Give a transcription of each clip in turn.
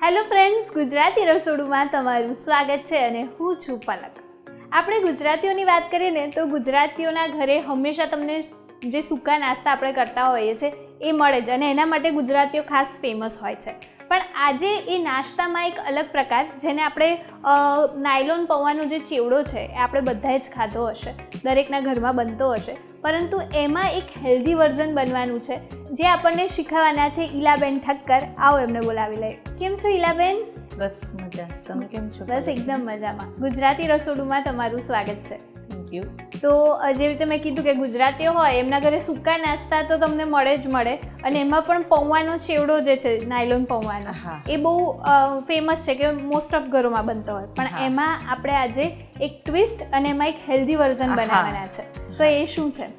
Hello friends, Gujarati રસોડુમાં તમારું સ્વાગત છે અને હું છું પલક. આપણે ગુજરાતીઓની વાત કરીએ ને તો ગુજરાતીઓના ઘરે હંમેશા તમને જે સૂકા નાસ્તા આપણે કરતા હોઈએ છીએ એ મળે જ, અને એના માટે ગુજરાતીઓ ખાસ ફેમસ હોય છે. પણ આજે એ નાસ્તામાં એક અલગ પ્રકાર, જેને આપણે નાયલોન પૌવાનો જે ચેવડો છે એ આપણે બધાએ જ ખાધો હશે, દરેકના ઘરમાં બનતો હશે, પરંતુ એમાં એક હેલ્ધી વર્ઝન બનવાનું છે જે આપણને શીખવાના છે ઈલાબેન ઠક્કર. આવો એમને બોલાવી લઈએ. કેમ છો ઈલાબેન? બસ મજા. તમે કેમ છો? બસ એકદમ મજામાં. ગુજરાતી રસોડુમાં તમારું સ્વાગત છે. Thank you. તો જે રીતે મેં કીધું કે ગુજરાતીઓ હોય એમના ઘરે સૂકા નાસ્તા તો તમને મળે જ મળે, અને એમાં પણ પૌવાનો ચેવડો જે છે નાયલોન પૌવાનો એ બહુ ફેમસ છે કે મોસ્ટ ઓફ ઘરોમાં બનતો હોય, પણ એમાં આપણે આજે એક ટ્વિસ્ટ અને એમાં એક હેલ્ધી વર્ઝન બનાવવાના છે. તો એ શું છે?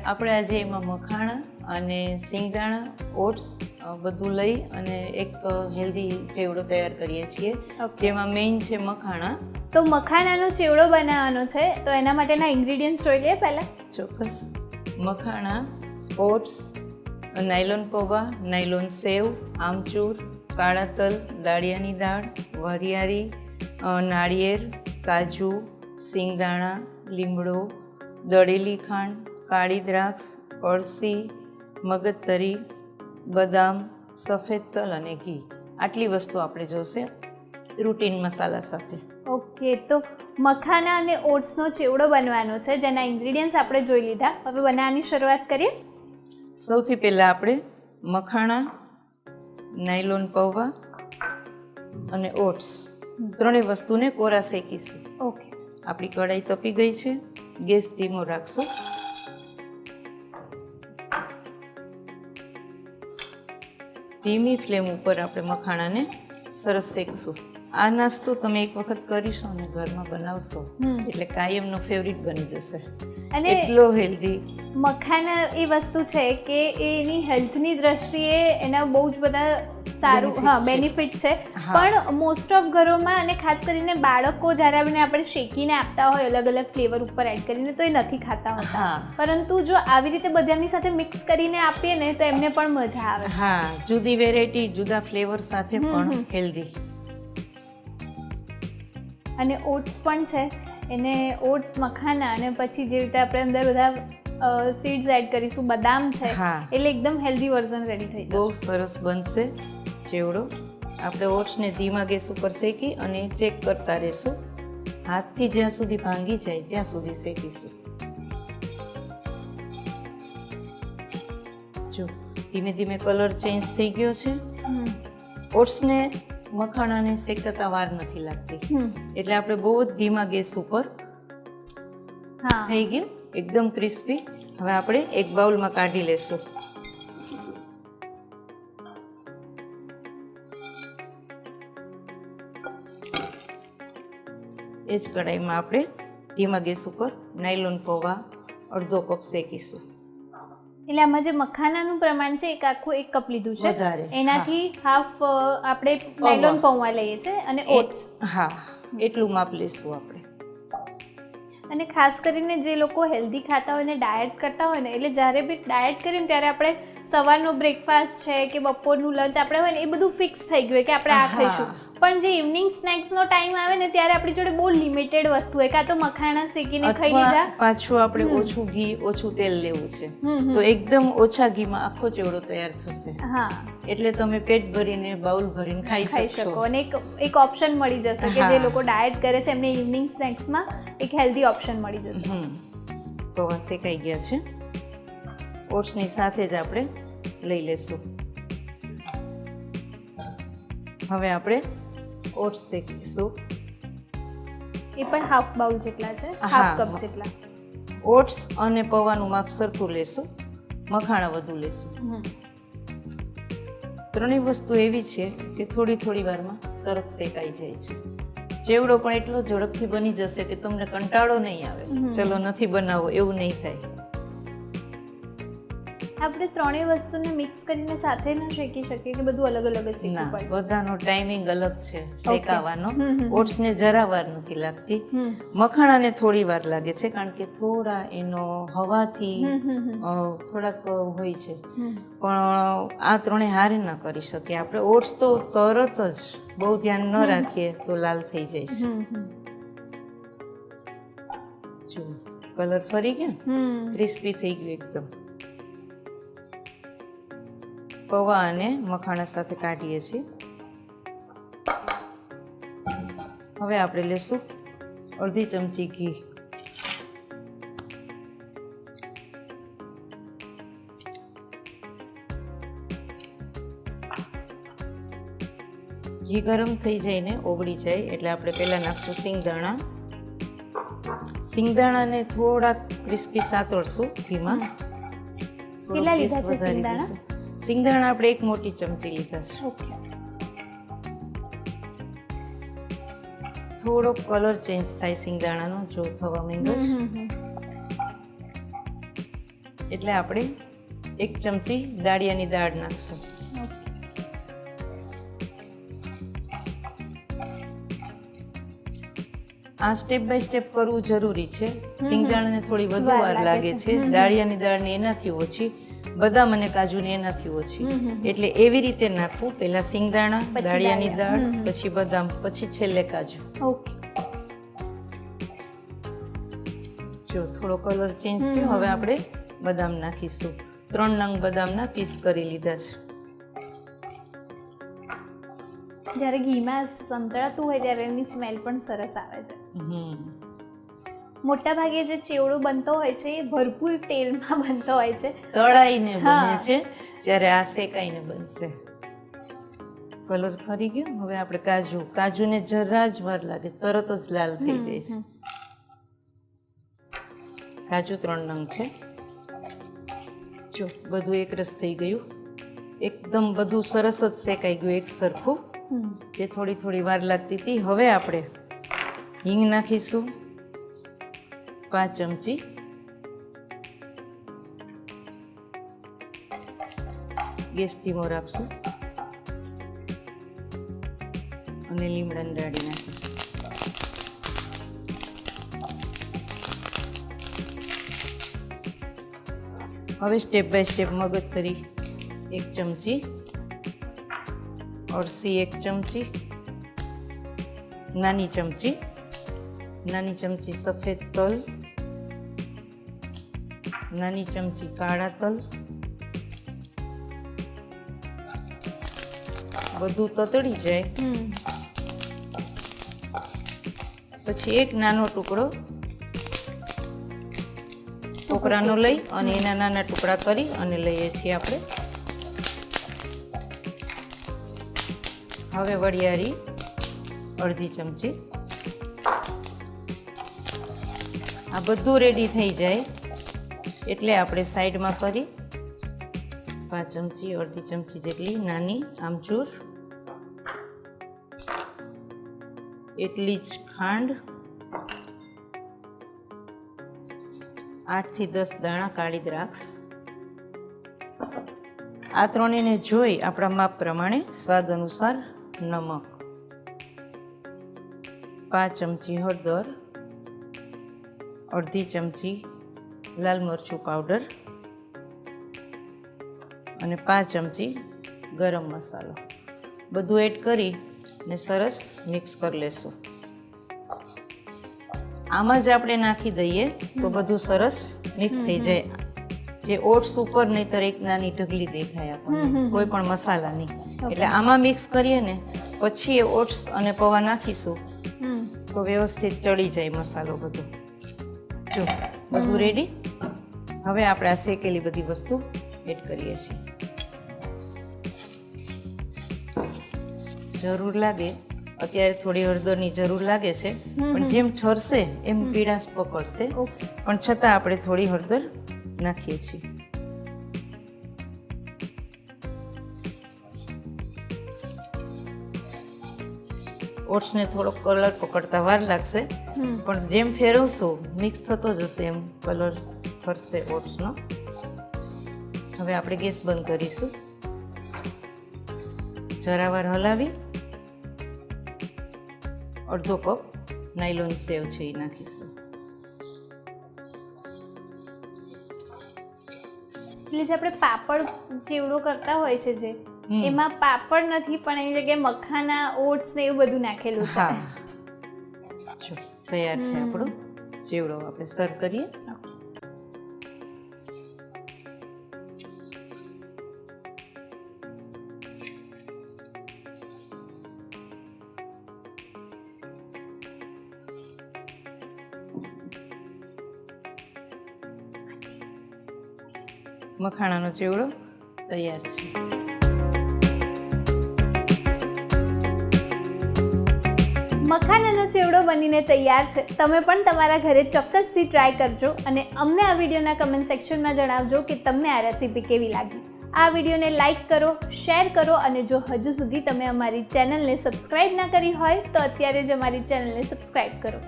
આપણે આજે એમાં મખાણા અને સિંગદાણા, ઓટ્સ બધું લઈ અને એક હેલ્ધી ચેવડો તૈયાર કરીએ છીએ, જેમાં મેઇન છે મખાણા. તો મખાનાનો ચેવડો બનાવવાનો છે, તો એના માટેના ઇન્ગ્રીડિયન્ટ્સ જોઈ લઈએ પહેલાં. ચોક્કસ. મખાણા, ઓટ્સ, નાયલોન પૌવા, નાયલોન સેવ, આમચૂર, કાળા તલ, દાળિયાની દાળ, વરિયાળી, નાળિયેર, કાજુ, સિંગદાણા, લીમડો, દળેલી ખાંડ, કાળી દ્રાક્ષ, અળસી, મગજતરી, બદામ, સફેદ તલ અને ઘી. આટલી વસ્તુ આપણે જોશે રૂટીન મસાલા સાથે. ઓકે, તો મખાના અને ઓટ્સનો ચેવડો બનવાનો છે, જેના ઇન્ગ્રીડિયન્ટ્સ આપણે જોઈ લીધા. હવે બનાવવાની શરૂઆત કરીએ. સૌથી પહેલાં આપણે મખાણા, નાયલોન પૌવા અને ઓટ્સ ત્રણેય વસ્તુને કોરા શેકીશું. ઓકે. આપણી કઢાઈ તપી ગઈ છે, ગેસ ધીમો રાખશું. ધીમી ફ્લેમ ઉપર આપણે મખાણાને સરસ શેકશું. આ નાસ્તો તમે એક વખત કરીશો અને ઘરમાં બનાવશો એટલે કાયમનો ફેવરિટ બની જશે. અને એટલો હેલ્ધી મખાના એ વસ્તુ છે કે એની હેલ્થની દ્રષ્ટિએ એના બહુ જ બધા સારું બેનિફિટ છે. પણ મોસ્ટ ઓફ ઘરોમાં અને ખાસ કરીને બાળકો જ્યારે આપણે શેકીને આપતા હોય અલગ અલગ ફ્લેવર ઉપર એડ કરીને, તો એ નથી ખાતા હોતા. પરંતુ જો આવી રીતે બધાની સાથે મિક્સ કરીને આપીએ ને તો એમને પણ મજા આવે. હા, જુદી વેરાયટી, જુદા ફ્લેવર સાથે પણ હેલ્ધી. અને ઓટ્સ પણ છે, એને ઓટ્સ, મખાના અને પછી જે રીતે આપણે અંદર બધા સીડ્સ એડ કરીશું, બદામ છે, એટલે એકદમ હેલ્ધી વર્ઝન રેડી થઈ જશે. બહુ સરસ બનશે ચેવડો. આપણે ઓટ્સને ધીમા ગેસ ઉપર શેકી અને ચેક કરતા રહીશું. હાથથી જ્યાં સુધી ભાંગી જાય ત્યાં સુધી શેકીશું. જો ધીમે ધીમે કલર ચેન્જ થઈ ગયો છે. ઓટ્સને મખાણાને શેકતા વાર નથી લાગતી, એટલે આપણે બહુ જ ધીમા ગેસ ઉપર થઈ ગયું, એકદમ ક્રિસ્પી. હવે આપણે એક બાઉલમાં કાઢી લેશું. એ જ કઢાઈમાં આપણે ધીમા ગેસ ઉપર નાયલોન પૌવા અડધો કપ શેકીશું. એટલે આમાં જે મખાનાનું પ્રમાણ છે એક આખું 1 કપ લીધું છે, એનાથી હાફ આપણે નાયલોન પૌવા લઈએ છીએ અને ઓટ્સ. હા, એટલું માપ લઈશું આપણે. અને ખાસ કરીને જે લોકો હેલ્ધી ખાતા હોય ને ડાયટ કરતા હોય ને, એટલે જ્યારે બી ડાયટ કરીએ ને ત્યારે આપણે સવારનો બ્રેકફાસ્ટ છે કે બપોરનું લંચ આપણે હોય ને એ બધું ફિક્સ થઈ ગયું હોય કે આપણે આ ખાઈશું. પણ જે ઇવનિંગ સ્નેક્સનો ટાઈમ આવે ને ત્યારે આપણી જોડે બહુ લિમિટેડ વસ્તુ હોય, કાં તો મખાણા શેકીને ખાઈ લીધા, પાછું આપણે ઓછું ઘી, ઓછું તેલ લેવું છે, તો એકદમ ઓછા ઘીમાં આખો ચેવડો તૈયાર થશે. હા, એટલે તમે પેટ ભરીને બાઉલ ભરીને ખાઈ શકો. અને એક ઓપ્શન મળી જશે કે જે લોકો ડાયટ કરે છે એમને ઇવનિંગ સ્નેક્સમાં એક હેલ્ધી ઓપ્શન મળી જશે. પૌવા શેકાઈ ગયા છે, ઓટ્સની સાથે જ આપણે લઈ લેશું. હવે આપણે ઓટ્સ શેકીશું. એ પણ હાફ બાઉલ જેટલા છે, હાફ કપ જેટલા. ઓટ્સ અને પૌવાનું માપ સરખું લેશું, મખાણા વધુ લેશું. ત્રણેય વસ્તુ એવી છે કે થોડી થોડી વારમાં તરત શેકાઈ જાય છે. ચેવડો પણ એટલો ઝડપથી બની જશે કે તમને કંટાળો નહીં આવે, ચલો નથી બનાવવો એવું નહીં થાય. આપણે ત્રણેય વસ્તુને મિક્સ કરીને સાથે ના શેકી શકીએ કે બધું અલગ અલગ જ શેકવું ના, પડે? બધાનો ટાઈમિંગ અલગ છે શેકાવાનો. ઓટ્સને જરા વાર નથી લાગતી, મખાણાને થોડી વાર લાગે છે કારણ કે થોડા એનો હવાથી થોડાક હોય છે, પણ આ ત્રણે હારે ના કરી શકીએ આપણે. ઓટ્સ તો તરત જ બહુ ધ્યાન ન રાખીએ તો લાલ થઈ જાય છે. જો કલર ફરી ગયો, ક્રિસ્પી થઈ ગયું એકદમ. પૌવા અને મખાણા સાથે કાઢીએ છીએ. હવે આપણે લેશું અડધી ચમચી ઘી. ઘી ગરમ થઈ જાય ને ઓગળી જાય એટલે આપણે પહેલા નાખશું સિંગદાણા. સિંગદાણાને થોડા ક્રિસ્પી સાતળશું ઘીમાં. કેટલા લીધા છે સિંગદાણા? સિંગદાણા આપણે 1 મોટી ચમચી લીધા છે. થોડો કલર ચેન્જ થાય સિંગદાણાનો, જો થવા માંડ્યો છે એટલે આપણે 1 ચમચી દાળિયાની દાળ નાખશું. આ સ્ટેપ બાય સ્ટેપ કરવું જરૂરી છે. સિંગદાણાને થોડી વધુ વાર લાગે છે, દાળિયાની દાળને એનાથી ઓછી, બદામ અને કાજુને એનાથી ઓછી. એટલે એવી રીતે નાખવું, પહેલા સિંગદાણા, દાળિયાની દાળ, પછી બદામ, પછી છેલ્લે કાજુ. જો થોડો કલર ચેન્જ થયો, હવે આપણે બદામ નાખીશું. 3 નંગ બદામના પીસ કરી લીધા છે. જ્યારે ઘીમાં સંતળાતું હોય ત્યારે એની સ્મેલ પણ સરસ આવે છે. મોટા ભાગે જે ચેવડો બનતો હોય છે એ ભરપૂર તેલમાં બનતો હોય છે, તળાઈને બને છે, જ્યારે આ શેકાઈને બનશે. કલર ખરી ગયો. હવે આપણે કાજુને જરા જ વાર લાગે, તરત જ લાલ થઈ જાય છે. કાજુ 3 નંગ છે. જો બધું એકરસ થઈ ગયું, એકદમ બધું સરસ જ શેકાઈ ગયું એક સરખું, જે થોડી વાર લાગતી હતી. હવે આપણે હિંગ નાખીશું 5 ચમચી. ગેસ ધીમો રાખશું અને લીમડાની દાળી નાખીશું. હવે સ્ટેપ બાય સ્ટેપ મગજતરી 1 ચમચી, અળસી 1 ચમચી, નાની ચમચી સફેદ તલ, નાની ચમચી કાળા તલ. બધું તતડી જાય પછી એક નાનો ટુકડો કોપરાનો લઈ અને એના નાના ટુકડા કરી અને લઈએ છીએ આપણે. હવે વરિયાળી અડધી ચમચી. આ બધું રેડી થઈ જાય એટલે આપણે સાઈડમાં કરી 5 ચમચી, અડધી ચમચી જેટલી નાની આમચૂર, એટલી જ ખાંડ, 8 થી 10 દાણા કાળી દ્રાક્ષ. આ ત્રણેયને જોઈ આપણા માપ પ્રમાણે સ્વાદ અનુસાર નમક, 5 ચમચી હળદર, અડધી ચમચી લાલ મરચું પાવડર અને 5 ચમચી ગરમ મસાલો. બધું એડ કરી ને સરસ મિક્સ કરી લેશું. આમાં જ આપણે નાખી દઈએ તો બધું સરસ મિક્સ થઈ જાય. જે ઓટ્સ ઉપર નહીંતર એક નાની ઢગલી દેખાય આપણને, કોઈ પણ મસાલાની. એટલે આમાં મિક્સ કરીએ ને પછી એ ઓટ્સ અને પૌવા નાખીશું તો વ્યવસ્થિત ચડી જાય મસાલો બધો. જો બધું રેડી. હવે આપણે આ શેકેલી બધી વસ્તુ એડ કરીએ છીએ. જરૂર લાગે અત્યારે થોડી હળદરની જરૂર લાગે છે, પણ જેમ ઠરશે એમ પીળાશ પકડશે, પણ છતાં આપણે થોડી હળદર નાખીએ છીએ. ઓટ્સને થોડો કલર પકડતા વાર લાગશે, પણ જેમ ફેરવશો મિક્સ થતો જશે એમ કલર ફરશે ઓટ્સનો. હવે આપણે ગેસ બંધ કરીશું. જરાવાર હલાવી અડધો કપ નાયલોન સેવ છે એ નાખીશું. એટલે જે આપણે પાપડ ચેવડો કરતા હોય છે જે એમાં પાપડ નથી પણ એની જગ્યાએ મખાના ઓટ્સ ને એવું બધું નાખેલું છે. જો તૈયાર છે આપણો ચેવડો. આપણે સર્વ કરીએ. મખાણાનો ચેવડો તૈયાર છે. મખાનાનો ચેવડો બનીને તૈયાર છે. તમે પણ તમારા ઘરે ચોક્કસથી ટ્રાય કરજો અને અમને આ વિડીયોના કમેન્ટ સેક્શનમાં જણાવજો કે તમને આ રેસીપી કેવી લાગી. આ વિડીયોને લાઇક કરો, શેર કરો અને જો હજુ સુધી તમે અમારી ચેનલને સબસ્ક્રાઈબ ના કરી હોય તો અત્યારે જ અમારી ચેનલને સબસ્ક્રાઈબ કરો.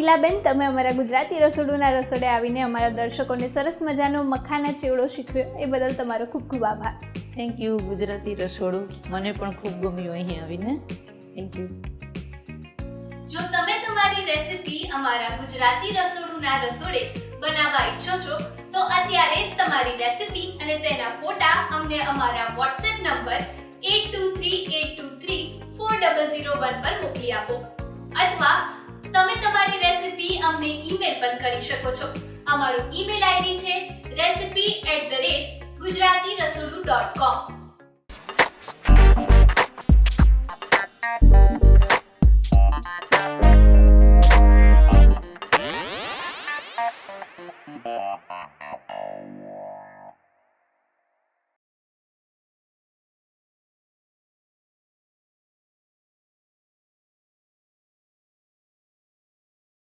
ઈલાબેન, તમે અમારા ગુજરાતી રસોડુના રસોડે આવીને અમારા દર્શકોને સરસ મજાનો મખાના ચેવડો શીખવ્યો એ બદલ તમારો ખૂબ ખૂબ આભાર. થેન્ક યુ ગુજરાતી રસોડું. મને પણ ખૂબ ગમ્યું અહીં આવીને. Thank you. જો તમે તમારી રેસીપી અમારા ગુજરાતી રસોડુના રસોડે બનાવવા ઈચ્છો છો તો અત્યારે જ તમારી રેસીપી અને તેના ફોટા અમને અમારા WhatsApp નંબર 8238234001 પર મોકલી આપો અથવા તમે તમારી રેસીપી અમને ઈમેલ પણ કરી શકો છો. અમારું ઈમેલ આઈડી છે recipe@gujaratiRasodu.com. Yeah.